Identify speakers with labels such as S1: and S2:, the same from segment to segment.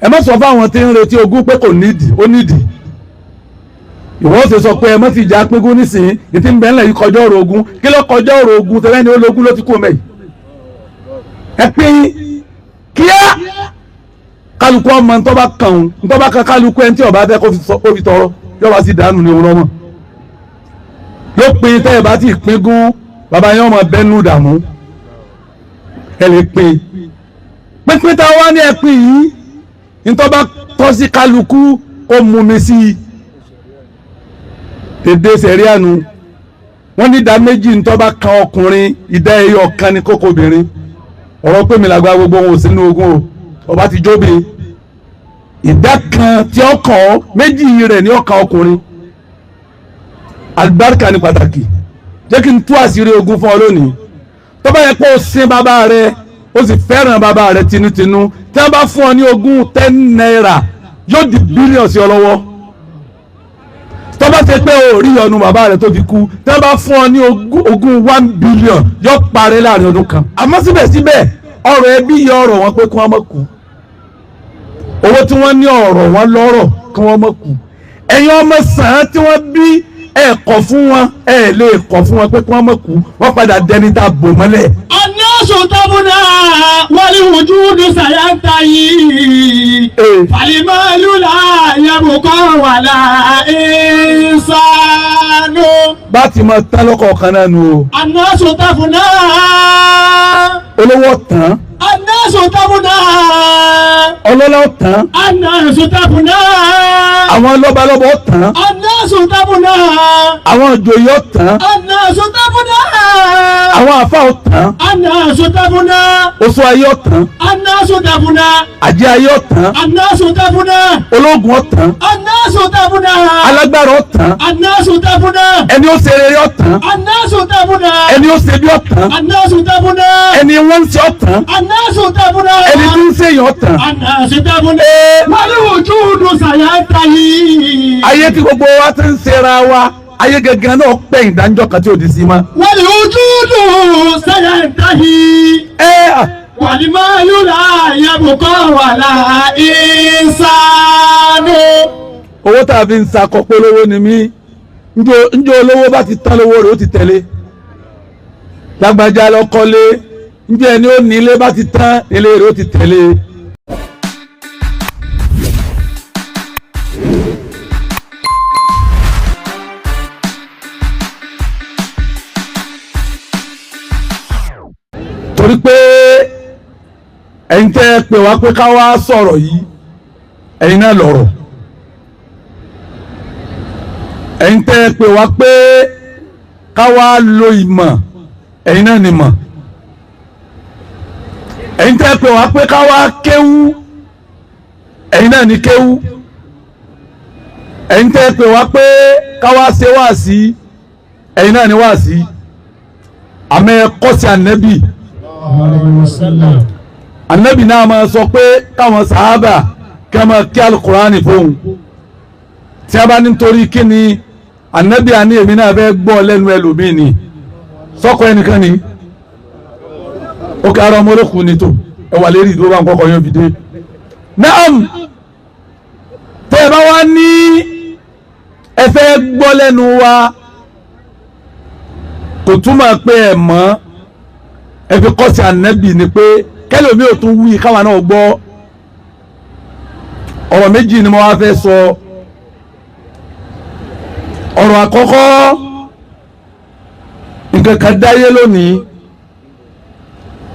S1: ẹ má sọ fáwọn tí ń retí ogún pé kò nídìí ó nídìí ìwọ ṣe sọ pé ẹ má sì já pínkún nísìnyí ìtì ń bẹ ńlẹ̀ yìí kọjá ọ̀rọ̀ ogún kí ló kọjá ọ̀rọ̀ ogún tẹ́lẹ̀ ní ológun ló ti kú mẹ́yì ẹ pín kíá kálukú ọmọ ntọ́ba kan ntọ́ba kan kálukú ẹni tí ọba fẹ́ kó fi tọrọ yọba sì dànù ní òun lọ́mọ yóò pín tẹ́ ẹ bá ti pín gún bàbá yẹn ọmọ bẹ́nu dààmú ẹ lè pín pínpín tá a wá ní ẹ pín yìí ntọ́ba tọ́ sí kálukú ó mú mi sí i dédé sẹ̀ríànù wọ́n ní ìdá méjì ntọ́ba kan ọkùnrin ìdá ẹyọ kan ní kókó obìnrin ọ̀rọ̀ pé mi làgbà gbogbo wọn ò sínú ogún o ọba ti jóbe ìdá kan tí ó kàn ọ́ méjì rẹ̀ ní ọkàn ọkùnrin alibarika ní pàtàkì jẹ́ kí n tú àṣírí ogún fún ọ lónìí tó bá yẹ pé o sin bàbá rẹ o sì fẹ́ràn bàbá rẹ tinútinú tí wọ́n bá fún ọ ní ogún 10 naira yóò di bílíọ̀nù sí ọ lọ́wọ́ tó bá ṣe pé o rí ọ̀nù bàbá rẹ tó fi kú tí wọ́n bá fún ọ ní ogún 1 billion yóò parẹ́ láàrin ọdún kan àmọ́ síbẹ̀síbẹ̀ ọ̀rọ̀ ẹbí yọ ọ̀rọ̀ wọn pé kí wọ́n má kú owó tí wọ́n ní ọ̀rọ̀ wọn lọ́rọ̀ kí wọ́n má kú ẹ̀yin ọmọ sàn án tí wọ́n bí ẹ kọ̀ fún wọn ẹ lè kọ̀ fún wọn pé kí wọ́n má kú wọ́n padà dẹni tá a bò mọ́lẹ̀.
S2: An-nasu tabuna wal wujudu sayantahi fal-malu la yabqa wala insanu.
S1: bá ti máa tán lọ́kọ̀ọ̀kan náà nù o.
S2: An-nasu tabuna.
S1: olówó tán.
S2: An-nasu tabuna.
S1: ọlọ́lá tán.
S2: An-nasu tabuna.
S1: àwọn lọ́balọ́bọ̀ tán.
S2: An-nasu tabuna.
S1: àwọn ìjòyè tán.
S2: An-nasu tabuna.
S1: àwọn àfáà tán.
S2: An-nasu tabuna.
S1: oṣù ayé tán.
S2: An-nasu tabuna.
S1: àjẹ́ ayé tán.
S2: An-nasu tabuna.
S1: ológun tán.
S2: An-nasu tabuna.
S1: alágbára tán.
S2: An-nasu tabuna.
S1: ẹni ó ṣe rere tán.
S2: An-nasu tabuna.
S1: ẹni ó ṣe bí tán.
S2: An-nasu tabuna.
S1: ẹni wọ́n ń ṣe tán.
S2: An-nasu tabuna.
S1: ẹni tí ń ṣèyàn tán.
S2: An-nasu tabuna. wal wujudu sayantahi.
S1: ayé tí gbogbo wa ti ń ṣera wa ayé gẹ́gẹ́ náà pẹ́ ìdájọ́ kan tí ò di sí ma.
S2: wal wujudu sayantahi. wal-malu la yabqa wala insanu.
S1: owó tá a fi ń sakọ pé olówó ni mí njẹ́ olówó bá ti tán lówó rẹ̀ ó ti tẹ̀lé lágbájá lọ́kọ́lé njẹ́ ẹni ó ní ilé bá ti tán ilé rẹ̀ ó ti tẹ̀lé. torí pé ẹ̀yin tẹ́ pè wá pé ká wá sọ̀rọ̀ yìí ẹ̀yin náà lọ̀rọ̀ ẹ̀yin tẹ́ pè wá pé ká wá lo ìmọ̀ ẹ̀yin náà ni mọ̀ ẹ̀yin tẹ́ pè wá pé ká wá kéwú ẹ̀yin náà ni kéwú ẹ̀yin tẹ́ pè wá pé ká wá ṣe wáàsí ẹ̀yin náà ni wáàsí àmọ́ ẹ kọ́ sí ànẹ́bì ànẹ́bì náà máa sọ pé káwọn sàhábà kí wọ́n máa kí alukurani fóun tí a bá nítorí kí ni ànẹ́bì àní èmi náà fẹ́ gbọ́ lẹ́nu ẹlòmíì ni sọ́kọ̀ ẹnìkan ni ó kí ara ọmọ olókùn ni tó ẹ wà lérí ìdúró bá ń kọ́kọ́ yóò fi dé naam tẹ́ ẹ bá wá ní ẹ fẹ́ gbọ́ lẹ́nu wa kò túmọ̀ pé ẹ mọ̀ ẹ fi kọ́ sí ànẹ́bì ni pé kẹ́lòmíì ò tún wí káwa náà gbọ́ ọ̀rọ̀ méjì ni mo wá fẹ́ sọ ọ̀rọ̀ àkọ́kọ́ nǹkan kan dáyé lónìí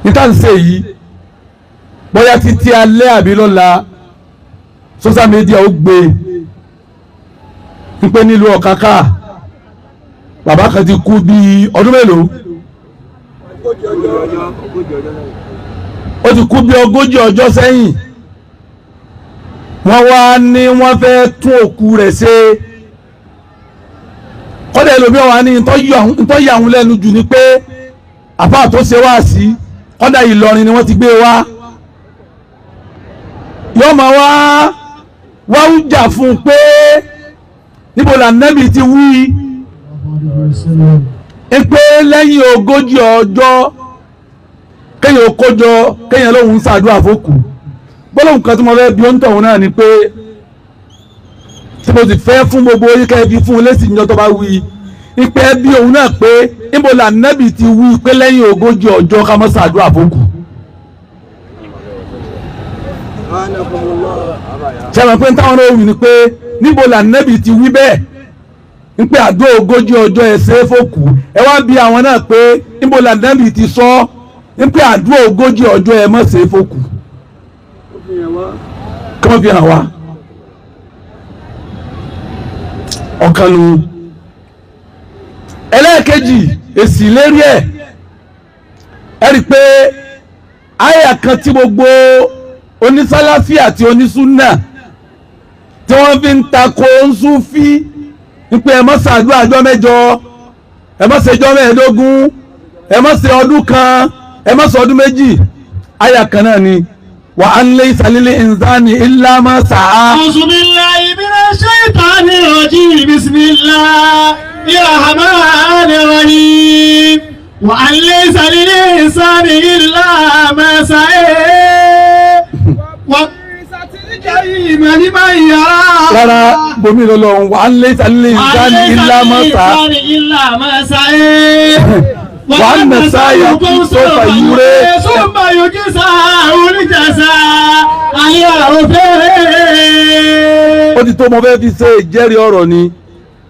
S1: níta ń ṣe yìí bóyá títí alẹ́ àbí lọ́la social media ó gbé pípé nílùú ọ̀káká bàbá kan ti kú bíi ọdún mélòó ó ti kú bíi 40 ọjọ́ sẹ́yìn wọ́n wá ní wọ́n fẹ́ tún òkú rẹ̀ ṣe kọ́dà ẹlòmí ọ̀wá ní ntọ́ yà àwọn lẹ́nu jù ní pé àfáà tó ṣe wá sí kọ́dà Ìlọrin ni wọ́n ti gbé wá yọ́ ma wá ń jà fún un pé níbo là nẹ́bì ti wí pé lẹ́yìn 40 ọjọ́ kéèyàn kójọ kéèyàn lóhun ṣàdúrà fókù gbọ́dọ̀ nǹkan tí mo fẹ́ bí ó ń tọ̀hún náà ni pé tí mo sì fẹ́ fún gbogbo oríkẹ́ bí fún un lẹ́sìn ìjọ tó bá wí ipe bí òun náà pé níbo la nẹ́bì ti wí pé lẹ́yìn 40 ọjọ́ ká mọ́ ṣàdúrà fókù. sẹ́wọ̀n pé táwọn náà wí ni pé níbo la nẹ́bì ti wí bẹ́ẹ̀ ń pé àdúrà 40 ọjọ́ ẹ̀ ṣe é fókù ẹ wá bí àwọn náà pé níbo la nẹ́bì ti sọ ń pé àdúrà 40 ọjọ́ ẹ̀ mọ́ ṣe é fókù. kí wọ́n fi hàn wá ọ̀kan nu ẹlẹ́ẹ̀kejì èsì lérí ẹ̀ ẹ rí i pé àyà kan tí gbogbo onísálàfí àti onísúnà tí wọ́n fi ń takò Súfí ń pé ẹ má ṣàdúrà ọjọ́ mẹ́jọ ẹ má ṣe ọjọ́ mẹ́ẹ̀ẹ́dógún ẹ má ṣe ọdún kan ẹ má ṣe ọdún méjì àyà kan náà ni wa an laysa lil insani illa ma sa'a.
S2: A'udhu billahi minash shaitanir rajim. Bismillahir rahmanir rahim. Wa an laysa lil insani illa ma sa'a. Wa liman yara.
S1: Rárá bomi lọ́lọ́run wa an laysa lil insani illa ma sa'a. وأن سعيكم سوف يرى
S2: ثم يجزاه الجزاء الأوفى.
S1: ó ti tó mo fẹ́ fi ṣe ìjẹ́rìí ọ̀rọ̀ ni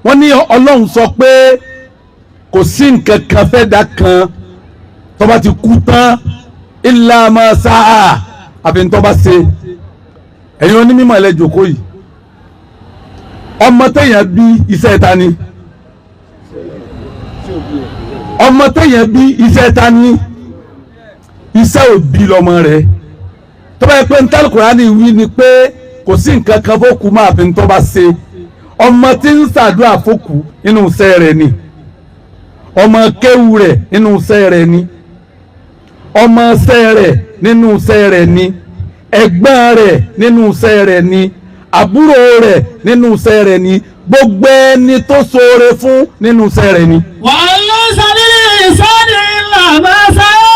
S1: wọ́n ní Ọlọ́run sọ pé kò sí nǹkan kan fẹ́ dá kan tó bá ti kú tán illa ma sa'a àfi tó bá ṣe ẹ̀yin onímọ̀ ilẹ̀ jòkó yìí ọmọ téèyàn bí iṣẹ́ ta ni ọmọ téèyàn bí iṣẹ́ ta ní iṣẹ́ òbí lọmọ rẹ̀ tó bá yẹ pé ntàlù Kùránì wí ni pé kò sí nǹkan kan fókù máa fi tó bá ṣe ọmọ tí ń ṣàdúrà fókù nínú iṣẹ́ rẹ̀ ni ọmọ kéwù rẹ̀ nínú iṣẹ́ rẹ̀ ni ọmọ iṣẹ́ rẹ̀ nínú iṣẹ́ rẹ̀ ni ẹ̀gbọ́n rẹ̀ nínú iṣẹ́ rẹ̀ ni àbúrò rẹ̀ nínú iṣẹ́ rẹ̀ ni gbogbo ẹni tó ṣoore fún nínú iṣẹ́ rẹ̀ ni.
S2: wàhálà sáré sáré ńlá máa sáré.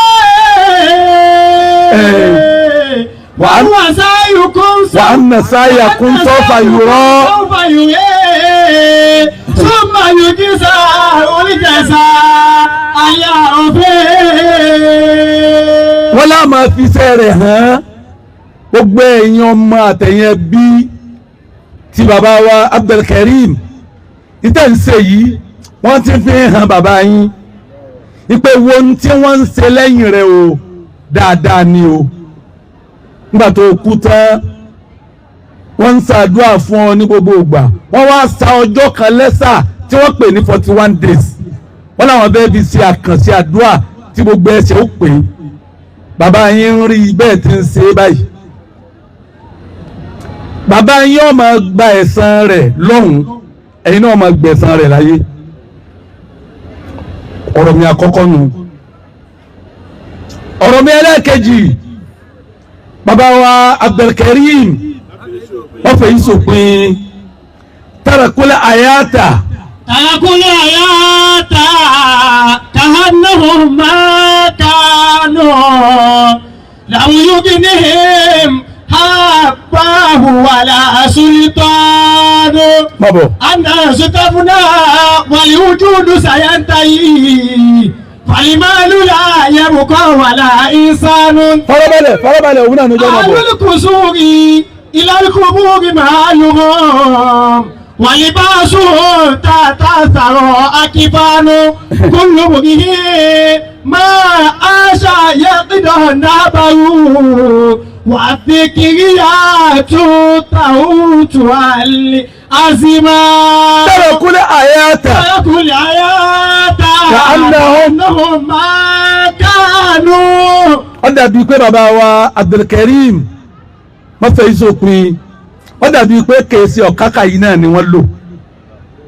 S2: wàhálà sáyù kún sọ.
S1: wàhálà sáyà kún sọ́fà yúrọ́.
S2: sọ́fà yúrẹ́. sọ́fà yújí sá oníjẹsà àyà ọ̀fẹ́.
S1: wọ́n lá máa fi iṣẹ́ rẹ̀ hàn gbogbo ẹ̀yin ọmọ àtẹ̀yìn bí ti bàbá wa Abdulkarim ìtẹ̀ ń ṣe yìí wọ́n ti fi hàn bàbá yín ìpè wo tí wọ́n ń ṣe lẹ́yìn rẹ̀ o dáadáa ni o nígbà tó kú tán wọ́n ń ṣàdúrà fún ọ ní gbogbo ìgbà wọ́n wá sa ọjọ́ kan lẹ́sà tí wọ́n pè ní 41 days wọ́n làwọn bẹ́ẹ̀ fi ṣe àkànṣe àdúrà tí gbogbo ẹsẹ̀ ó pè é bàbá yín ń rí bẹ́ẹ̀ tí ń ṣe báyìí bàbá yín ó máa gba ẹ̀san rẹ̀ lọ́hùn ẹ̀yin náà máa gbẹ̀san rẹ̀ láyé ọ̀rọ̀ mi àkọ́kọ́ nù ọ̀rọ̀ mi ẹlẹ́ẹ̀kejì bàbá wa Abdulkarim wọ́n fẹ́ yín sòpin tarakul ayata.
S2: tarakul ayata kahannahum ma kanu lam yughnihim حباه ولا سلطان الناس تفنى والوجود سينتهي فالمال لا يبقى ولا إنسان
S1: farabalẹ̀ òun náà ní jọ́nà bọ̀.
S2: أهل القصور إلى القبور معلوم ولباس تتأثر أكفان كل مره ما آشى يقدر نابه والذكريات تهوت الأزمان.
S1: تركوا الآيات
S2: كأنهم ما كانوا.
S1: ó dàbí pé bàbá wa Abdulkarim wọ́n fẹ́ ìsòpin ó dàbí pé kèsì ọ̀kákà yìí náà ni wọ́n lò.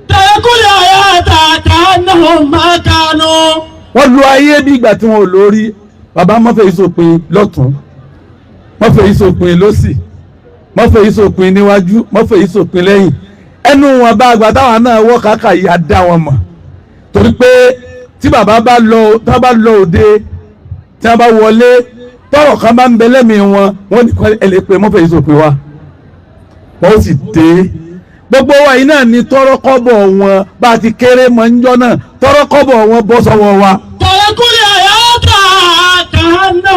S2: تركوا الآيات كأنهم ما كانوا.
S1: wọ́n lo ayé bí ìgbà tí wọ́n ò lórí bàbá wọ́n fẹ́ ìsòpin lọ́tún wọ́n fẹ́ ìsòpin lọ́sì wọ́n fẹ́ ìsòpin níwájú wọ́n fẹ́ ìsòpin lẹ́yìn ẹnu wọn bá àgbà táwọn náà wọ́ kàkà yìí á dá wọn mọ̀ torí pé tí bàbá bá lọ òde tí wọ́n bá wọlé tọrọ kan bá ń bẹ lẹ́mìí wọn ní ẹ lè pe mọ́fẹ́ yìí sòpin wa wọ́n sì dé gbogbo wa yìí náà ní tọrọ kọ́bọ̀ wọn bá a ti kéré mọ́ ń jọ náà tọrọ kọ́bọ̀ wọn bọ́ sọ́wọ́ wa.
S2: tọ́lẹ́kùnrin àyàtà kàánù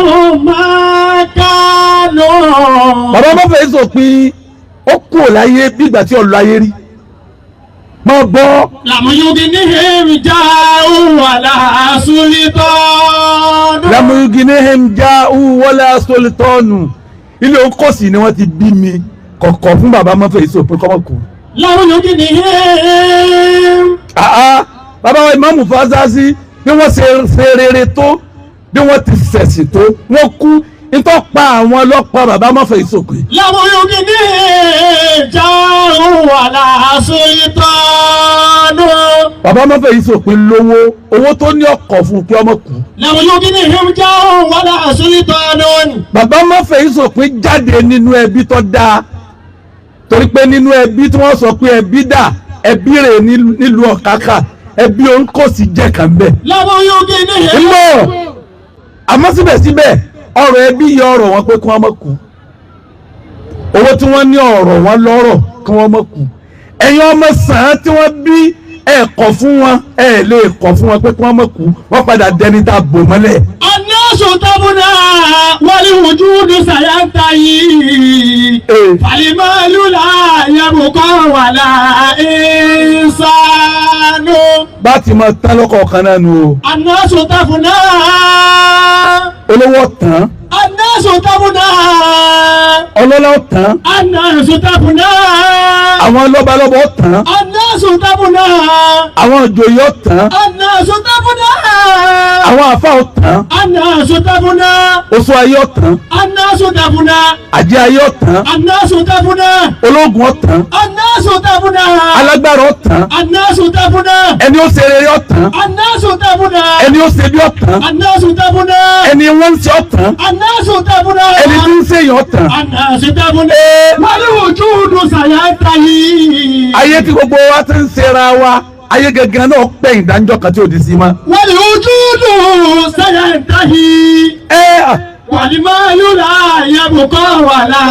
S2: máa kánú.
S1: bàbá mọ́fẹ́ yìí sòpin ó kú ò láyé bí ìgbà tí ọ̀lọ́ ayé rí mọ́ gbọ́.
S2: làmúyúgi ní hẹ́mi já òun àlàásùlítọ́nù.
S1: làmúyúgi ní hẹ́mi já òun wọlé asólítọ́nù ilé okòsì ni wọ́n ti bí mi kọ̀kọ̀ fún bàbá mọ́fẹ́ yìí sòpin kọ́mọ̀kù.
S2: làmúyúgi ní hẹ́mi.
S1: bàbá wa ìmáàmù Fásásí bí wọ́n ṣe rere tó bí wọ́n ti ṣẹ̀sìn tó wọ́n kú nítorí pa àwọn ọlọ́pàá bàbá mọ́fẹ́ yìí sòpin.
S2: làmúyúgi ní já òun àlàásùlítọ́nù.
S1: bàbá mọ́fẹ́ yìí sòpin lówó owó tó ní ọkọ̀ fún kí ọmọ kú.
S2: làmúyúgi ní hẹ́mi já òun àlàásùlítọ́nù.
S1: bàbá mọ́fẹ́ yìí sòpin jáde nínú ẹbí tó dáa torí pé nínú ẹbí tí wọ́n sọ pé ẹbí dà ẹbí rẹ̀ nílùú ọ̀kákà ẹbí òǹkòsì jẹ́ kàn bẹ́ẹ̀.
S2: làmúyúgi ní hẹ́mi.
S1: ńlọ àmọ́ síbẹ̀síbẹ̀ ọ̀rọ̀ ẹbí yọ ọ̀rọ̀ wọn pé kí wọ́n má kú owó tí wọ́n ní ọ̀rọ̀ wọn lọ́rọ̀ kí wọ́n má kú ẹ̀yin ọmọ sàn án tí wọ́n bí ẹ̀kọ́ fún wọn ẹ̀ lè kọ́ fún wọn pé kí wọ́n má kú wọ́n padà dẹni tá a bò mọ́lẹ̀.
S2: Annasu tabuna wal wujudu sayantahi falimalu la yabqa wala insanu.
S1: bá ti máa tán lọ́kọ̀ kan náà nù o.
S2: Annasu tabuna.
S1: olówó tán.
S2: Annasu tabuna.
S1: ọlọ́lá tán.
S2: Annasu tabuna.
S1: àwọn lọ́balọ́bọ̀ tán.
S2: Annasu tabuna.
S1: àwọn ìjòyè tán.
S2: Annasu tabuna.
S1: àwọn àfáà tán.
S2: Annasu tabuna.
S1: oṣù ayé tán.
S2: Annasu tabuna.
S1: àjẹ́ ayé tán.
S2: Annasu tabuna.
S1: ológun tán.
S2: Annasu tabuna.
S1: alágbára tán.
S2: Annasu tabuna.
S1: ẹni ó ṣe rere tán.
S2: Annasu tabuna.
S1: ẹni ó ṣe bí tán.
S2: Annasu tabuna.
S1: ẹni wọ́n ń ṣe tán.
S2: Annasu tabuna.
S1: ẹni tí ń ṣe yàn tán.
S2: Annasu tabuna. wal wujudu sayantahi.
S1: ayé tí gbogbo wa ti ń ṣera wa ayé gẹ́gẹ́ náà pẹ́ ìdájọ́ kan tí ò di sí ma.
S2: wal wujudu sayantahi. walimalu la yabqa wala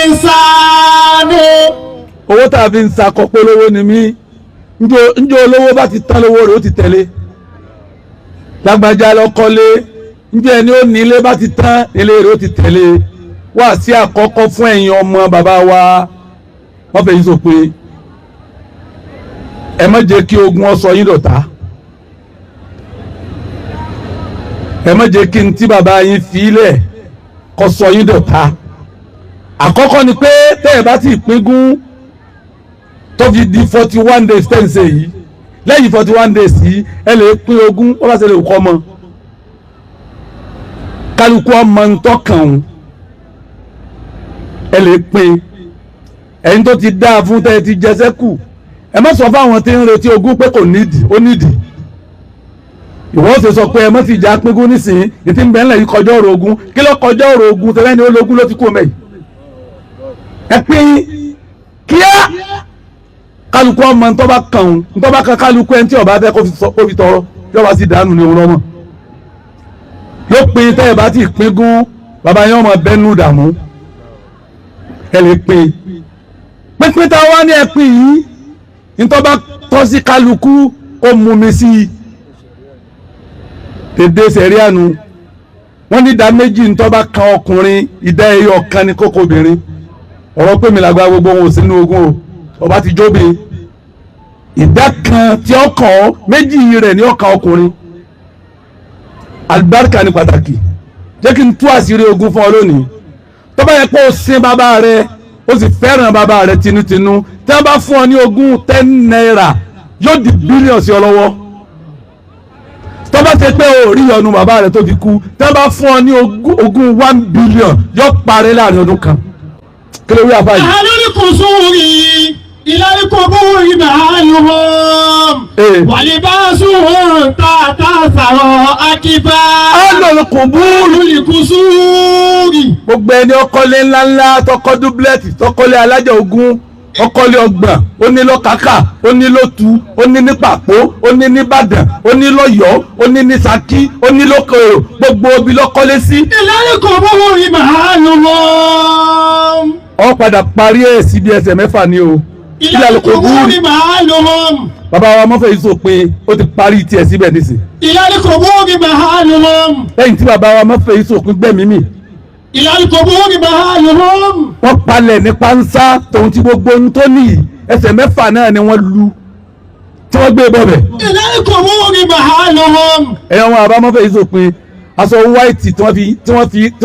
S2: insanu.
S1: owó tá a fi ń sakọ pé olówó ni mí njẹ́ olówó bá ti tán lówó rẹ̀ ó ti tẹ̀lé lágbájá lọ́kọ́lé njẹ́ ẹni ó nílé bá ti tán ilé rẹ̀ ó ti tẹ̀lé wá sí àkọ́kọ́ fún ẹ̀yin ọmọ bàbá wa wọ́n fẹ́ yín sọ pé ẹ má jẹ́ kí ogun ó sọ yín dọ̀tá ẹ má jẹ́ kí n tí bàbá yín fi ilẹ̀ kó sọ yín dọ̀tá àkọ́kọ́ ni pé tẹ́ ẹ bá ti pínkún tó fi di 41 days tẹ́ǹsẹ̀ yìí lẹ́yìn 41 days yìí ẹ lè pín ogún wọ́n bá ṣe lè kọ́ ọmọ kálukú ọmọ ntọ́kàn ẹ lè pín ẹ̀yin tó ti dáa fún tẹ́ ẹ ti jẹsẹ́ kù ẹ má sọ fáwọn tí ń retí ogún pé kò nídìí ó nídìí ìwọ́n ṣe sọ pé ẹ má ti jà pínkún nísìnyí ìtì ń bẹ ńlẹ̀ yìí kọjá ọ̀rọ̀ ogún kí ló kọjá ọ̀rọ̀ ogún tẹ́lẹ̀ ní ológun ló ti kú mẹ́yì ẹ pín kíá kálukú ọmọ ntọ́ba kan ntọ́ba kan kálukú ẹni tí ọba fẹ́ kó fi tọrọ yọba sì dànù ní òun ọmọ yóò pín tẹ́ ẹ bá ti pín gún bàbá yẹn ọmọ bẹ́nu dààmú ẹ lè pín pínpín tá a wá ní ẹ pín yìí ntọ́ba tọ́ sí kálukú kó mú mi sí i dédé sẹ̀ríànù wọ́n ní ìdá méjì ntọ́ba kan ọkùnrin ìdá ẹyọ kan ní kókó obìnrin ọ̀rọ̀ pé mi làgbà gbogbo wọn ò sínú ogún o ọba ti jóbe ìdá kan tí ọkàn méjì rẹ̀ ní ọkàn ọkùnrin alibarika ní pàtàkì jẹ́ kí n tú àṣírí ogún fún ọ lónìí tó bá yẹ pé o sin bàbá rẹ o sì fẹ́ràn bàbá rẹ tinútinú tí wọ́n bá fún ọ ní ogún 10 naira yóò di bílíọ̀nù sí ọ lọ́wọ́ tó bá ṣe pé o rí ọnu bàbá rẹ tó fi kú tí wọ́n bá fún ọ ní ogún 1 billion yóò parẹ́ láàrin ọdún kan kí ló wí àbáyé.
S2: àlórí kò sóòrì ìlàrí kò bóòrì màálùmọ́ wàlíbáṣùwọ̀n tààtà sàrọ̀ akíbá.
S1: àlọ́ kò búrú.
S2: àlórí kò sóòrì.
S1: gbogbo ẹni ọkọlé ńláńlá tọkọ dúbúlẹ̀tì tọkọlé alájà ogún ọkọlé ọgbọ̀n ó ní lọ́kàkà ó ní lótu ó ní ní pàpó ó ní ní Ìbàdàn ó ní lọ́yọ̀ọ́ ó ní ní Ṣakí ó ní lókèrò gbogbo ibi lọ́kọ́lé sí.
S2: ìlànà kò bọ́wọ́ ìmọ̀ àánú wọn.
S1: ọ padà parí ẹ̀ sí bí ẹsẹ̀ mẹ́fà ni o.
S2: ìlànà kò bọ́wọ́ ìmọ̀ àánú wọn.
S1: bàbá wa mọ́fẹ́ yìí sọ pé ó ti parí tiẹ̀ síbẹ̀ nísìn.
S2: ìlànà kò bọ́wọ́ ìmọ̀ àánú wọn.
S1: lẹ́yìn tí bàbá wa mọ́fẹ́ yìí sọ pé gbẹ̀mí mi.
S2: ìlànà kò bọ́wọ́ ìmọ̀ àánú wọn.
S1: wọ́n palẹ̀ ní pánsá tòun ti gbogbo ohun tó ní ẹsẹ̀ mẹ́fà náà ni wọ́n lu tí wọ́n gbé bọ́bẹ̀.
S2: ìlànà kò bọ́wọ́ ìmọ̀ àánú wọn.
S1: ẹ̀yọ́ wọn àbá mọ́fẹ́ yìí sọ pé aṣọ wáìtì tí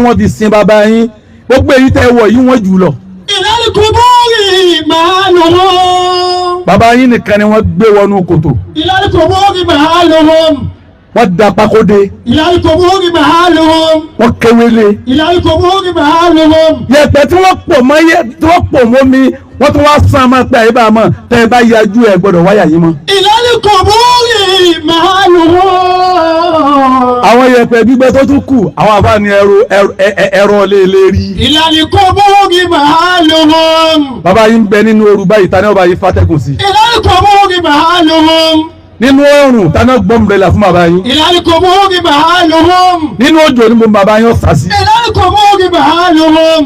S1: wọ́n fi sin bàbá yín gbogbo èyí tẹ́ wọ̀ yìí wọ́n jù lọ.
S2: ìlànà kò bọ́wọ́ ìmọ̀ àánú wọn.
S1: bàbá yín nìkan ni wọ́n gbé wọnú kòtò.
S2: ìlànà kò bọ́wọ́ ìmọ̀ àánú wọn.
S1: wọ́n da pakode.
S2: ìlànà kò bọ́wọ́ ìmọ̀ àánú wọn.
S1: wọ́n kéwélé.
S2: ìlànà kò bọ́wọ́ ìmọ̀ àánú wọn.
S1: yẹ̀pẹ̀ tí wọ́n pò mọ́ mi wọ́n tún wá sàn máa pẹ́ àyíbá mọ́ tẹ́ ẹ bá yájú ẹ gbọ́dọ̀ wáyà yín mọ́.
S2: ìlànà kò bọ́wọ́ ìmọ̀ àánú wọn.
S1: àwọn yẹ̀pẹ̀ gbígbẹ tó tún kù àwọn àbá ni ẹ̀rọ lè rí.
S2: ìlànà kò bọ́wọ́ ìmọ̀ àánú wọn.
S1: bàbá yín ń bẹ nínú ooru báyìí tani ọba yìí fàtẹ́kùn sí.
S2: ìlànà kò bọ́wọ́ ìmọ̀ àánú wọn.
S1: nínú oòrùn tani gbọ́mùrẹ́là fún bàbá yín.
S2: ìlànà kò bọ́wọ́ ìmọ̀ àánú wọn.
S1: nínú òjò ni mo bàbá yín ọ̀sà sí.
S2: ìlànà kò bọ́wọ́ ìmọ̀ àánú wọn.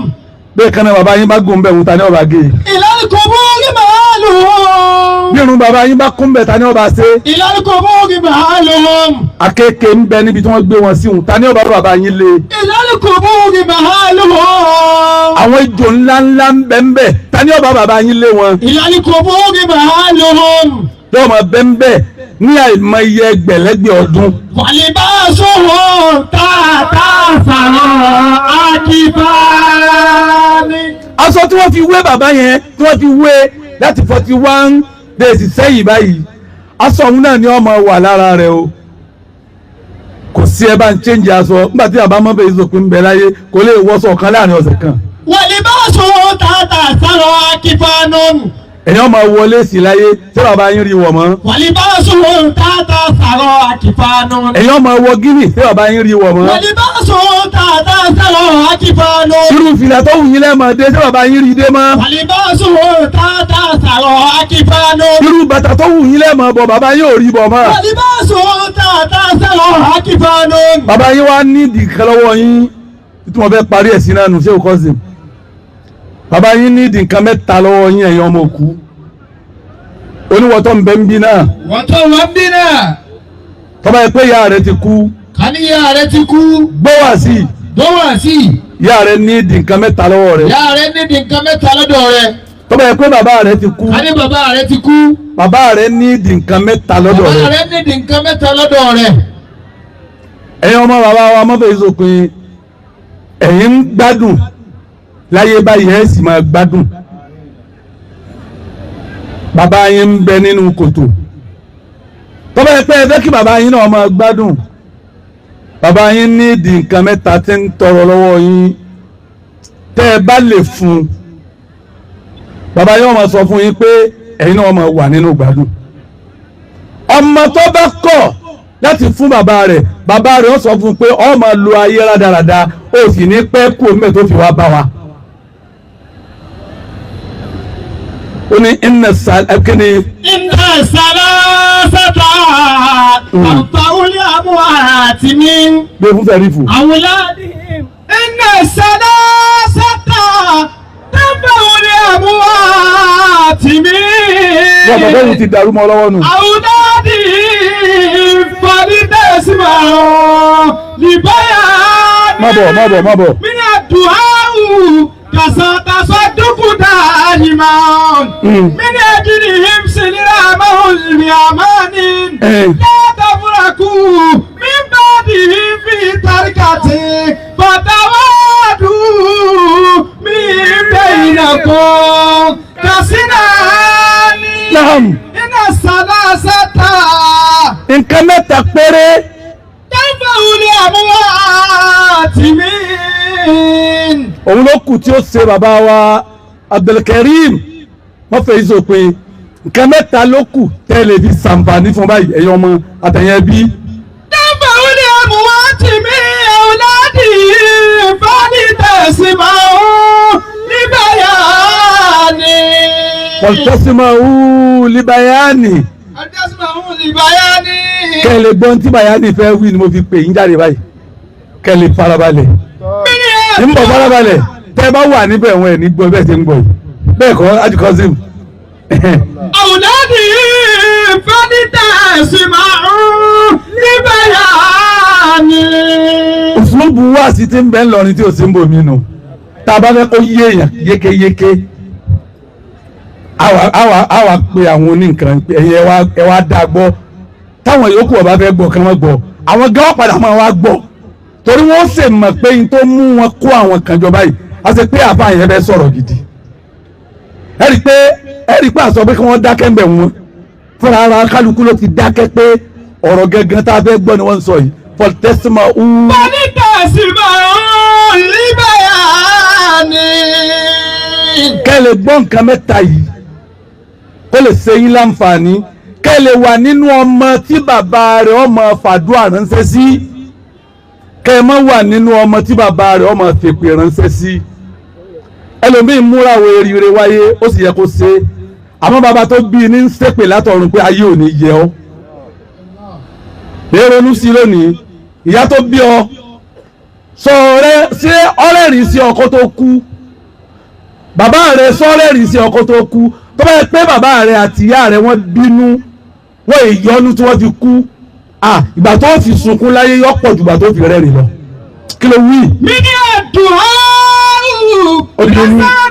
S1: bẹ́ẹ̀ kan náà bàbá yín bá gùn bẹ́ẹ̀ wù tani ọba gé.
S2: ìlànà kò bọ́wọ́ ìmọ̀ àánú wọn.
S1: bí irun bàbá yín bá kún bẹ́ẹ̀ tani ọba ṣe.
S2: ìlànà kò bọ́wọ́ ìmọ̀ àánú wọn.
S1: akéèké ń bẹ níbi tí wọ́n gbé wọn sí òun tani ọba bàbá yín lé.
S2: ìlànà kò bọ́wọ́ ìmọ̀ àánú wọn.
S1: àwọn ijò ńláńlá ń bẹ ń bẹ tani ọba bàbá yín lé wọn.
S2: ìlànà kò bọ́wọ́ ìmọ̀ àánú wọn.
S1: yóò máa bẹ ń bẹ ní àìmọye ẹgbẹ̀lẹ́gbẹ̀ ọdún.
S2: wàlíbáṣọwọ́ tààtà sàrọ̀ àkìbáni.
S1: aṣọ tí wọ́n fi wé bàbá yẹn tí wọ́n fi wé láti 41 days sẹ́yìn báyìí aṣọ òun náà ni ọmọ wà lára rẹ̀ o kò sí ẹ bá ń change aṣọ nígbà tí bàbá mọ́fẹ́ ìsòpin ń bẹ láyé kò lè wọṣọ kan láàrin ọ̀sẹ̀ kan.
S2: wàlíbáṣọwọ́ tààtà sàrọ̀ àkìbáni.
S1: èèyàn máa wọlé sí láyé tí bàbá yín rí wọ̀ mọ́.
S2: wàlíbáṣọwọ́ tààtà sàrọ̀ àkìbáni.
S1: èèyàn máa wọ gíní tí bàbá yín rí wọ̀ mọ́.
S2: wàlíbáṣọwọ́ tààtà sàrọ̀ àkìbáni.
S1: irú fìlà tó wù yín lẹ́ẹ̀mọ́ dé tí bàbá yín rí dé mọ́.
S2: wàlíbáṣọwọ́ tààtà sàrọ̀ àkìbáni.
S1: irú bàtà tó wù yín lẹ́ẹ̀mọ́ bọ̀ bàbá yín ò rí bọ̀ mọ́.
S2: wàlíbáṣọwọ́ tààtà sàrọ̀ àkìbáni.
S1: bàbá yín wá ní ìdìkan lọ́wọ́ yín tí wọ́n fẹ́ parí ẹ̀sìn náà nù ṣé o kọ́ sí. bàbá yín ní ìdìkan mẹ́ta lọ́wọ́ yín ẹ̀yin ọmọ òkú oníwọ̀tọ́ ń bẹ ń bí náà.
S2: wọ́n tó wọ́n bí náà.
S1: tọ́ba yẹ pé ìyá rẹ ti kú.
S2: kání ìyá rẹ ti kú.
S1: gbọ́wà sí i.
S2: gbọ́wà sí i.
S1: ìyá rẹ ní ìdìkan mẹ́ta lọ́wọ́ rẹ.
S2: ìyá rẹ ní ìdìkan mẹ́ta lọ́dọ̀ rẹ.
S1: tọ́ba yẹ pé bàbá rẹ ti kú.
S2: kání bàbá rẹ ti kú.
S1: bàbá rẹ ní ìdìkan mẹ́ta lọ́dọ̀ rẹ.
S2: bàbá rẹ ní ìdìkan mẹ́ta lọ́dọ̀ rẹ.
S1: ẹ̀yin ọmọ bàbá wa mọ́fẹ́ ìsòpin ẹ̀yin ń gbádùn láyé báyìí ẹ̀ sì máa gbádùn. bàbá yín ń bẹ nínú kòtò tọ́ba yẹ pé ẹ fẹ́ kí bàbá yín náà máa gbádùn bàbá yín ní ìdí nǹkan mẹ́ta tí ń tọrọ lọ́wọ́ yín tẹ́ ẹ bá lè fún un bàbá yín máa sọ fún yín pé ẹ̀yin náà máa wà nínú gbádùn. ọmọ tó bá kọ̀ láti fún bàbá rẹ̀ ó sọ fún un pé ó máa lo ayé rádaràda ó sì ní pẹ́ kú omi tó fi wá bá wa. ó ní iná sàlẹ́kìnní.
S2: iná sàlásàtà àǹfààní àmúhà àti mi.
S1: gbé fún fẹ́rífù.
S2: àwòládì. iná sàlásàtà àǹfààní àmúhà àti mi.
S1: wọ́n bàbá yìí ti dàrú mọ́ lọ́wọ́ nù.
S2: àwòládì fàdídẹ́sìmọ̀ lìbáyà.
S1: má bọ̀.
S2: mí ni àdùháwù. تصدق دائما من أجلهم سلامهم بأمان لا تفرقوا من بعدهم في تركته فتوادوا من بينكم كسنان
S1: نعم
S2: إن الثلاثة
S1: nǹkan mẹ́ta péré
S2: تنفع لأموات
S1: òun ló kù tí ó ṣe bàbá wa Abdulkarim wọ́n fẹ́ ìsòpin nǹkan mẹ́ta ló kù tẹ́lẹ̀ fi ṣàǹfààní fún báyìí ẹ̀yin ọmọ àtẹ̀yẹ bí.
S2: dábàá ó ní àmúwá tì mí ọ̀làdì ìfọ́nì tẹ̀sí máa ń níbẹ̀yà ni.
S1: Fọ̀tẹ́símọ̀ li bayani. Kẹ́lẹ̀ gbọ́n tí bayani fẹ́ wí ni mo fi pè yín jáde báyìí. Kẹ́lẹ̀ farabalẹ̀. Ní bọ̀ farabalẹ̀ tẹ́ bá wà níbẹ̀ wọn ẹ̀ ní gbọ́ bẹ́ẹ̀ ṣe ń gbọ́ yìí. Bẹ́ẹ̀ kọ́ Ajikọ́sìm.
S2: Àwùdáàdì fẹ́dítẹ̀símọ̀ li bayani.
S1: Òṣùlùbù wá sí ti ń bẹ́ ńlọrin tí ò sí ń bò mí nù. Tá a bá fẹ́ kó yé èèyàn yékéyéké. Àwa pe àwọn oníǹkan ẹ̀yẹ ẹ wá dá gbọ́. Táwọn yòókù ọba fẹ́ gbọ́ kí wọ́n gbọ́. Àwọn gan padà máa wá gbọ́. Torí wọ́n ṣe mọ̀ pé n tó mú wọn kó àwọn kan jọ báyìí. A ṣe pé àbá yẹn fẹ́ sọ̀rọ̀ gidi. Ẹ rí i pé àsọ pé kí wọ́n dákẹ́ ń bẹ̀ wọ́n. Fúnra ara kálukú ló ti dákẹ́ pé ọ̀rọ̀ gangan tá a fẹ́ gbọ́ ni wọ́n ń sọ yìí. Fọ̀tẹ́símọ̀
S2: li bayani.
S1: Kẹ́lẹ̀ gbọ́ nǹkan mẹ́ta yìí kó lè ṣe yín láǹfààní. Kẹ́lẹ̀ wà nínú ọmọ tí bàbá rẹ̀ ọmọ fàdúrà ránṣẹ́ sí. Kẹ́ mọ́ wà nínú ọmọ tí bàbá rẹ̀ ọmọ fèpè ránṣẹ́ sí. Ẹlòmíín múra wo eré wáyé ó sì yẹ kó ṣe. Àmọ́ bàbá tó bí i ní ń ṣépè látọ̀run pé ayé ò ní yẹ ọ́. Ronú sí lónìí ìyá tó bí ọ sọ̀rẹ́ ṣé ọ̀rẹ́rìn sí ọkọ tó kú. Bàbá rẹ̀ sọ̀rẹ́rìn sí ọkọ tó kú. Tó bá yẹ pé bàbá rẹ̀ àti ìyá rẹ̀ wọ́n bínú wọ́n ìyọnu tí wọ́n fi kú. Ìgbà tó fi sunkún láyé yọ pọ̀ jù ìgbà tó fi rẹ́rìn lọ. Kí ló wí?
S2: Mi ní àdúrà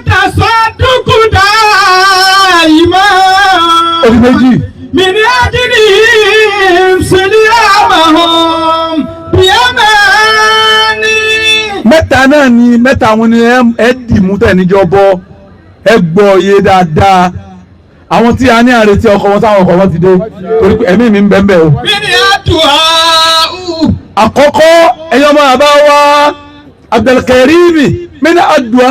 S2: tasọ́dúnkúdà ìmọ̀.
S1: Odi méjì.
S2: Mi ní àdìrí ìṣẹ̀lẹ̀ àmàhàn bíẹ́mẹ́ni.
S1: Mẹ́ta náà ni mẹ́ta àwọn ni ẹ dì mú tẹ̀ níjọ bọ́ ẹ gbọ́ yé dáadáa. Àwọn tí a ní àrètí ọkọ wọn táwọn ọkọ wọn ti dé torí pé ẹ̀mí mi ń bẹ ń bẹ o.
S2: Mi ní àdúrà.
S1: Àkọ́kọ́ ẹ̀yọ́ máa bá wa Abdulkarimi mi ní àdúrà.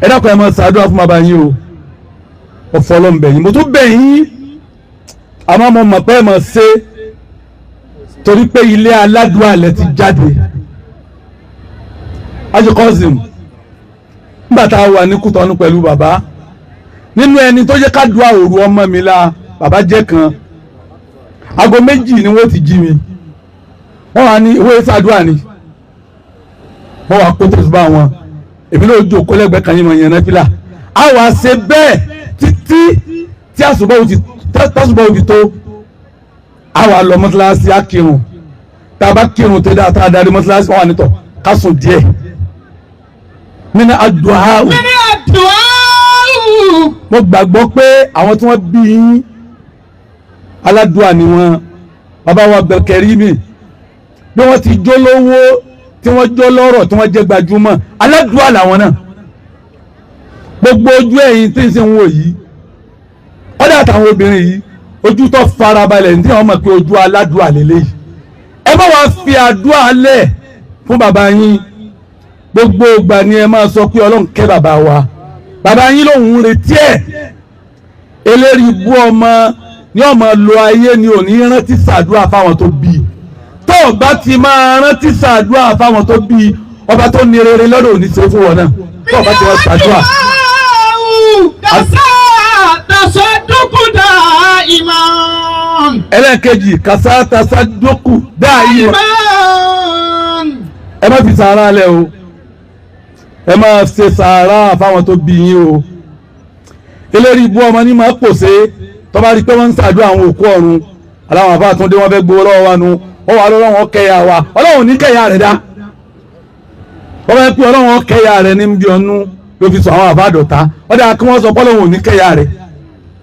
S1: Ẹ dákun ẹ máa ṣàdúrà fún bàbá yín o. Ọ̀fọ̀ ló ń bẹ̀ yín. Mo tún bẹ̀ yín. Àmọ́ mo mọ̀ pé ẹ máa ṣe torí pé ilé aládùn alẹ́ ti jáde. Ajikọ́sìm nígbà tá a wà ní Kútọ́nù pẹ̀lú bàbá nínú ẹni tó jẹ́ ká dùn àwòrú ọmọ mi la bàbá jẹ́ kan. Aago méjì ni wọ́n ti jí mi. Wọ́n wà ní ìwé ṣàdúrà ni. Wọ́n wà kó tẹ̀síbá wọn. Èmi náà jókòó lẹ́gbẹ̀ẹ́ kan yín mọ̀ yẹn náà fílà. A wà ṣe bẹ́ẹ̀ títí tí àsùbọ̀ òtí tó. A wà lọ mọ́sálásí á kírun. Tá a bá kírun tẹ́ dáa tá a darí mọ́sálásí wọn wà nítọ̀ ká sùn díẹ̀. Mi ní àdúà. Mo gbàgbọ́ pé àwọn tí wọ́n bí yín aládùá ni wọ́n. Bàbá wa Abdulkarimi bí wọ́n ti jó lówó tí wọ́n jó lọ́rọ̀ tí wọ́n jẹ́ gbajúmọ̀ aládùá làwọn náà. Gbogbo ojú ẹ̀yin tí ń sìn wò yìí ọ̀dà àtàwọn obìnrin yìí ojú tó farabalẹ̀ ní wọ́n mọ̀ pé ojú aládùá lélẹ́yìí. Ẹ má wá fi àdúà lẹ̀ fún bàbá yín. Gbogbo ìgbà ni ẹ máa sọ pé Ọlọ́run kẹ́ bàbá wa. Bàbá yín lòun retí ẹ̀. Eléri bú ọmọ ní ọmọ lo ayé ni ò ní rántí ṣàdúrà fáwọn tó bí. Tó o bá ti máa rántí ṣàdúrà fáwọn tó bí ọba tó ní rere lọ́dọ̀ òní ṣe fún wọn náà. Tó o bá ti wọ́n ṣàdúrà.
S2: Tasọ́dúnkúdà ìmọ̀.
S1: Ẹlẹ́ẹ̀kejì kàṣà tasọ́dúnkù dá ìmọ̀. Ẹ má fi sàárà lẹ̀ o. Ẹ máa ṣe sàárà fáwọn tó bí yín o. Eléri ibú ọmọ ní máa pòṣe tó bá rí pé wọ́n ń ṣàdúrà àwọn òkú ọ̀run aláwọn àbá àtúndé wọ́n fẹ́ gbowó lọ́wọ́ wa nu wọ́n wà lọ́wọ́ kẹyà wa Ọlọ́run ní kẹyà rẹ̀ dá. Wọ́n fẹ́ pé Ọlọ́run kẹyà rẹ̀ ní bí ọnú ló fi sọ àwọn àbá àdọ̀tá wọ́n dà kí wọ́n sọ pé Ọlọ́run ní kẹyà rẹ̀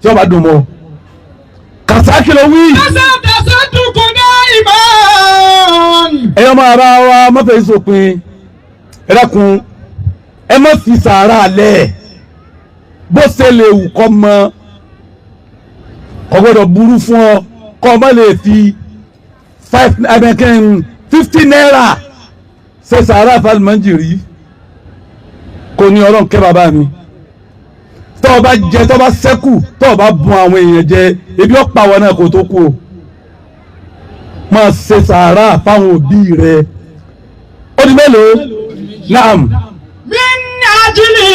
S1: tí wọ́n bá dùn mọ́. Kàṣákì ló wí. Ẹ̀yọ́ máa bá wa mọ́fẹ́ ìsòpin ẹ dákun ẹ má fi sàárà lẹ̀ bó ṣe lè wù kọ́ mọ kò gbọ́dọ̀ burú fún ọ kọ́ ọ má lè fi 50 naira ṣe sàárà fàlùmọ́jìrì kò ní Ọlọ́run kẹ́ bàbá mi tọ́ ọ bá jẹ tọ́ ọ bá sẹ́kù tọ́ ọ bá bùn àwọn èèyàn jẹ ebi ọ̀pá wọn náà kò tó kú o máa ṣe sàárà fáwọn òbí rẹ ó di mélòó naam.
S2: Min ajli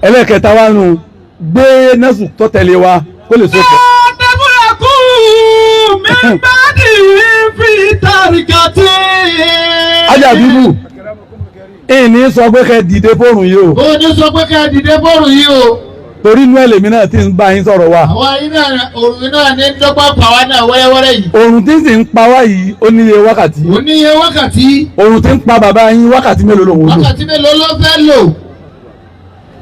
S1: ẹlẹ́kẹta wa nù gbé nẹ́sù tó tẹ̀lé wa kó lè sókè.
S2: Tẹ́búrakú mi bá di fi tàríkàtì.
S1: Ajá bíbù ìní sọ pé kẹ́ dìde fóònù yìí o.
S2: Ó ní sọ pé kẹ́ dìde fóònù yìí o.
S1: Torí inú ẹlẹ́mi náà ti ń bá yín sọ̀rọ̀ wa.
S2: Àwọn iná òrùn náà ní dọ́gba pàwá náà wẹ́rẹ́wẹ́rẹ́ yìí.
S1: Òrùn tí ń sì ń pa wá yìí ó níye wákàtí.
S2: Ó níye wákàtí.
S1: Òrùn tí ń pa bàbá yín wákàtí mélòó lòun lò.
S2: Wákàtí mélòó ló fẹ́ lò.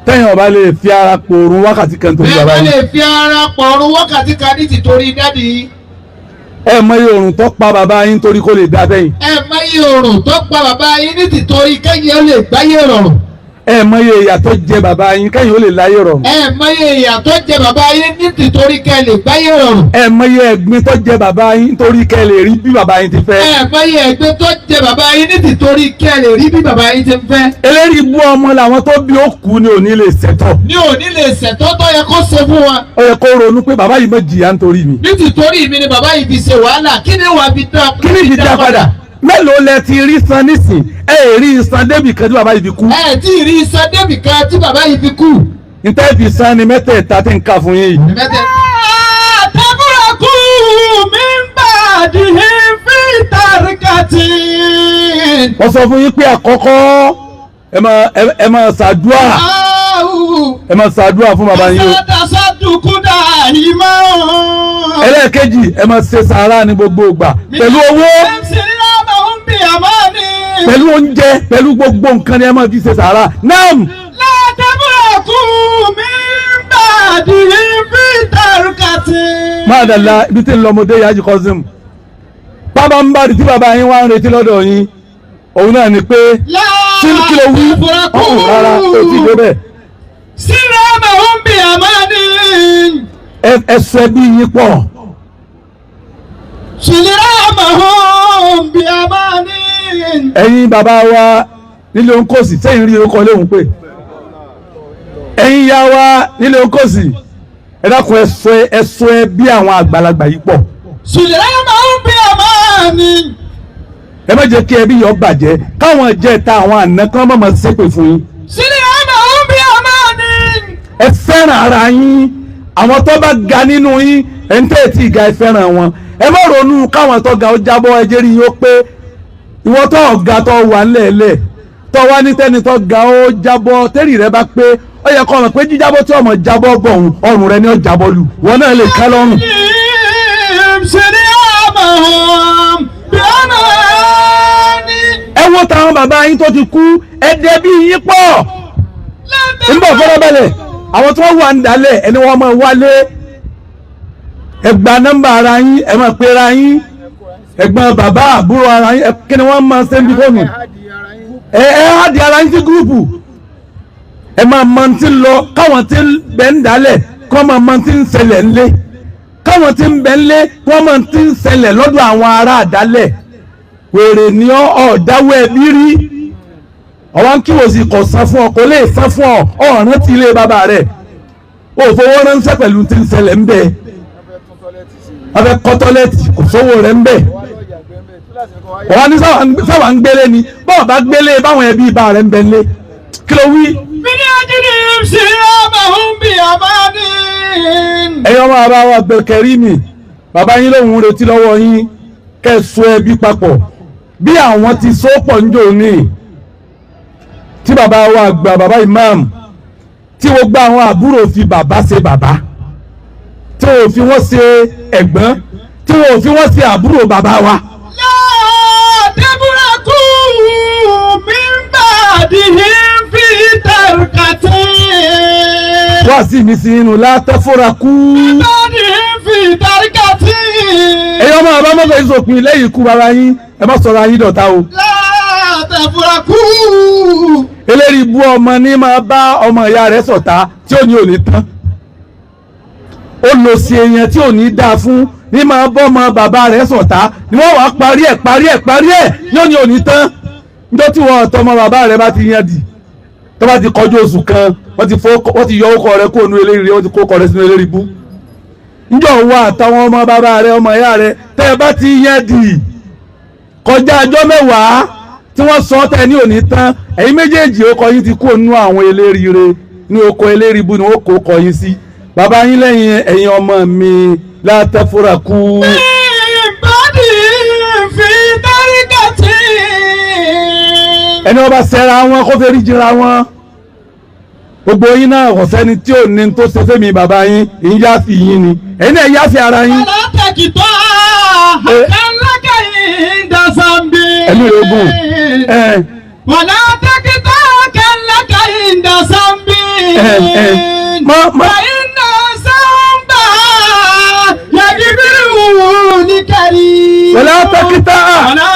S1: Tẹ́yìn ọba lè fi ara pòrùn wákàtí kan torí bàbá yín.
S2: Bẹ́ẹ̀ lè fi ara pọ̀rùn wákàtí kan ní tìtorí dádì yín.
S1: Ẹ mọ iye òrùn tó pa bàbá yín torí kó lè dá bẹ́yìn.
S2: Ẹ mọ iye òrùn tó pa bàbá yín ní tìtorí kẹ́yìn ó lè gbáyé rọrùn.
S1: Ẹ mọ iye ìyà tó jẹ bàbá yín kẹ́yìn ó lè láyé rọrùn.
S2: Ẹ mọ iye ìyà tó jẹ bàbá yín ní tìtorí kẹ́ lè gbáyé rọrùn.
S1: Ẹ mọ iye ẹ̀gbin tó jẹ bàbá yín torí kẹ́ lè rí bí bàbá yín ti fẹ́.
S2: Ẹ mọ iye ẹ̀gbin tó jẹ bàbá yín ní tìtorí kẹ́ lè rí bí bàbá yín ti ń fẹ́.
S1: Eléyìí bú ọmọ làwọn tó bí ó kú ni ò ní lè ṣẹ̀tọ́.
S2: Ní òní lè ṣẹ̀tọ́ tó yẹ kó ṣe fún wa.
S1: Ó yẹ kó ronú pé bàbá yìí má jìyà nítorí mi.
S2: Ní tìtorí mi ni bàbá yìí fi ṣe wàhálà, kí ni wàá fi dá
S1: Kí ni ìdí padà? Mélòó lẹ ti rí san nísìn? Ẹ rí san débì kan tí bàbá yìí fi kú.
S2: Ẹ tí ì rí iṣẹ́ débì kan tí bàbá yìí fi kú.
S1: Níta fi san ni mẹ́tẹ̀ẹ̀ta tí ń kà fún yín yìí.
S2: Tẹ́búrakú mi ń bà dì í fi tàríkàtì.
S1: Wọ́n sọ fún yín pé àkọ́kọ́ ẹ máa ṣàdúà. Ẹ máa ṣàdúà fún bàbá yín o.
S2: Àṣàdàṣà dùkúdà yìí máa ń.
S1: Ẹlẹ́ẹ̀kejì ẹ máa ṣe sàárà ní gbogbo ìgbà pẹ̀lú owó. Pẹ̀lú oúnjẹ pẹ̀lú gbogbo nǹkan ni ẹ máa fi ṣe sàárà. Naam.
S2: Látẹ̀bùrọ̀kù mi ń bà dì í fi tàríkàtì.
S1: Máa dàda ibi tí ń lọ ọmọdé yájú kọ́sìm. Bàbá ń bá di tí bàbá yín wá ń retí lọ́dọ̀ yín. Òun náà ni pé tí kí ló wí ọ̀hún rárá kò tí ì dé bẹ́ẹ̀.
S2: Sílẹ̀ ọmọ òun bí àmọ́ ni.
S1: Ẹsẹ̀ ẹbí yín pọ̀.
S2: Sílẹ̀ ọmọ òun bí àmọ́ ni.
S1: Ẹ̀yin bàbá wa nílé ońkòsì sẹ́yìn rí orúkọ léhùn pé. Ẹ̀yin ya wa nílé ońkòsì ẹ dákun ẹsọ ẹ bí àwọn àgbàlagbà yìí pọ̀.
S2: Sílẹ̀ ọmọ òun bí àmọ́ ni.
S1: Ẹ má jẹ́ kí ẹbí yọ bàjẹ́ káwọn jẹ́ ta àwọn àna kan mọ̀mọ́ ṣépè fún yín.
S2: Sílẹ̀ ọmọ òun bí àmọ́ ni.
S1: Ẹ fẹ́ràn ara yín àwọn tó bá ga nínú yín ẹ̀ ń tẹ̀ tí ì ga ẹ fẹ́ràn wọn. Ẹ má ronú káwọn tó ga ó jábọ́ ẹjẹ́ rí yín ó pé ìwọ tó ọ̀gá tó wà ńlẹ̀ẹ́lẹ̀ tó wá ní tẹ́ni tó ga ó jábọ́ tẹ́rì rẹ bá pé ó yẹ kó mọ̀ pé jíjábọ́ tí ọmọ jábọ́ bọ̀ ọrùn rẹ ni ó jábọ́ lù wọn náà lè ká lọ́rùn. Ẹ wo táwọn bàbá yín tó ti kú ẹ̀dẹ̀ bí yín pọ̀ ń bọ̀ fọ́nrọ́bẹ̀lẹ̀ àwọn tí wọ́n wà ń dalẹ̀ ẹni wọ́n máa wálé ẹ gba nọ́mbà ara yín ẹ máa pera yín ẹ̀gbọ́n bàbá àbúrò ara yín kí ni wọ́n máa ṣe ń bí fóònù ẹ hádìí ara yín sí gúrùpù ẹ máa mọ tí ń lọ káwọn tí ń bẹ ń dálẹ̀ kọ́ máa mọ tí ń ṣẹlẹ̀ ńlé káwọn tí ń bẹ ńlé kọ́ máa tí ń ṣẹlẹ̀ lọ́dọ̀ àwọn ará àdálẹ̀ wèrè ni ọ̀dáwọ́ ẹbí rí ọ̀wá ń kíwò sí kò san fún ọ kò lè san fún ọ ọ̀ràn tí ilé bàbá rẹ̀ ó fowó ránṣẹ́ pẹ̀lú tí ń ṣẹlẹ̀ ń bẹ wọ́n fẹ́ kọ́ tọ́lẹ́tì kò sówó rẹ̀ ń bẹ ọ̀wá ní sáwà ń gbélé ni bọ́ọ̀ bá gbélé báwọn ẹbí ibà rẹ̀ ń bẹ lé kí ló wí.
S2: Bíní ajínigbé ṣe ọmọ òun bí àmọ́ ni.
S1: ẹ̀yin ọmọ bàbá wa gbẹ̀kẹ̀rí mi bàbá yín lòun retí lọ́wọ́ yín kẹ́ẹ̀sọ́ ẹbí papọ̀ bí àwọn ti sọ́pọ̀ ń jò ní tí bàbá wa gba bàbá imam tí wọ́n gba àwọn àbúrò fi bàbá ṣe bàbá tí wọ́n fi wọ́n ṣe ẹ̀gbọ́n tí wọ́n fi wọ́n ṣe àbúrò bàbá wa.
S2: Tẹ́búrakú mi ń bà dì í fi tàríkàtì.
S1: wá sí mi sí inú látẹ́fọ́rakú.
S2: Bà dì í fi tàríkàtì.
S1: ẹ̀yin ọmọ bàbá mọ́tò ìsòpin lẹ́yìn ikú bàbá yín ẹ má sọ̀rọ̀ ayín dọ̀tá o.
S2: Tẹ́búrakú.
S1: eléyìí bú ọmọ ní máa bá ọmọ ìyá rẹ̀ ṣọ̀tá tí ò ní ò ní tán ó lọ sí èèyàn tí ò ní dáa fún ní máa bọ́ ọmọ bàbá rẹ̀ ṣọ̀tá ni wọ́n wàá parí ẹ̀ yóò ní ò ní tán níjọ́ tí wọ́n ọ̀tọ̀ ọmọ bàbá rẹ̀ bá ti yan dì tó bá ti kọjú oṣù kan wọ́n ti yọ ọkọ rẹ̀ kó nu eléyìí wọ́n ti kó ọkọ rẹ̀ sínú eléyìí bú níjọ́ wà àtàwọn ọmọ bàbá rẹ̀ ọmọ ìyá rẹ̀ tẹ́ ẹ bá ti yan dì kọjá ọjọ́ mẹ́wàá tí wọ́n sọ tẹ́ ní òní tán ẹ̀yin méjèèjì ó kọ yín ti kó nú àwọn eléríire ní oko eléríbú ni wọ́n kó kọ yín sí bàbá yín lẹ́yìn ẹ̀yin ọmọ mi látẹ́fúra kú.
S2: bàdí fi tárìkàtì.
S1: ẹni wọ́n bá ṣẹra wọn kó fẹ́ rí jìnra wọn gbogbo yín náà ọ̀sẹ́ni tí ò ní tó ṣe fẹ́mi bàbá yín ìyìn yá sí yín ni ẹ̀yin náà yá sí ara yín.
S2: alákàkìtọ́ àkàlákà ìdásánbí.
S1: ẹ̀mí rẹ̀ ogun.
S2: wàlá tẹ́kítọ́ àkàlákà ìdásánbí. fàyínà sáńbà yàgìbìrì ní kárí.
S1: wàlá tẹ́kítọ́.
S2: wàlá